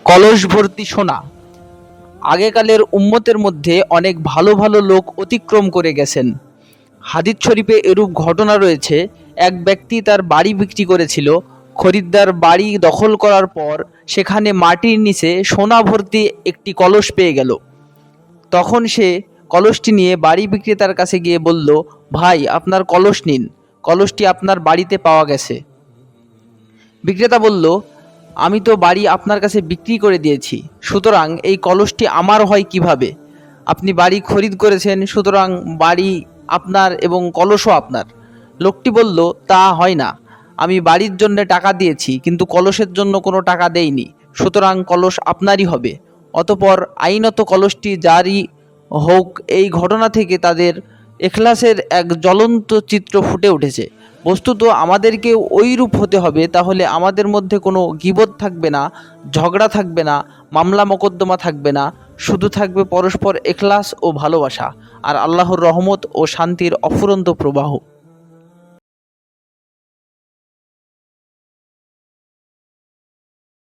কলস ভর্তি সোনা। আগেকালের উম্মতের মধ্যে অনেক ভালো ভালো লোক অতিক্রম করে গেছেন। হাদিস শরীফে এরূপ ঘটনা রয়েছে। এক ব্যক্তি তার বাড়ি বিক্রি করেছিল। খরিদ্দার বাড়ি দখল করার পর সেখানে মাটির নিচে সোনা ভর্তি একটি কলস পেয়ে গেল। তখন সে কলসটি নিয়ে বাড়ি বিক্রেতার কাছে গিয়ে বলল, ভাই, আপনার কলস নিন, কলসটি আপনার বাড়িতে পাওয়া গেছে। বিক্রেতা বলল, আমি তো বাড়ি আপনার কাছে বিক্রি করে দিয়েছি, সুতরাং এই কলসটি আমার হয় কিভাবে? আপনি বাড়ি খরিদ করেছেন, সুতরাং বাড়ি আপনার এবং কলসও আপনার। লোকটি বলল, তা হয় না, আমি বাড়ির জন্য টাকা দিয়েছি কিন্তু কলসের জন্য কোনো টাকা দেইনি, সুতরাং কলস আপনারই হবে। অতঃপর আইনত কলসটি জারি হোক। এই ঘটনা থেকে তাদের এখলাসের এক জ্বলন্ত চিত্র ফুটে উঠেছে। বস্তুত আমাদেরকে ওইরূপ হতে হবে, তাহলে আমাদের মধ্যে কোনো গীবত থাকবে না, ঝগড়া থাকবে না, মামলা মোকদ্দমা থাকবে না, শুধু থাকবে পরস্পর এখলাস ও ভালোবাসা আর আল্লাহর রহমত ও শান্তির অফুরন্ত প্রবাহ।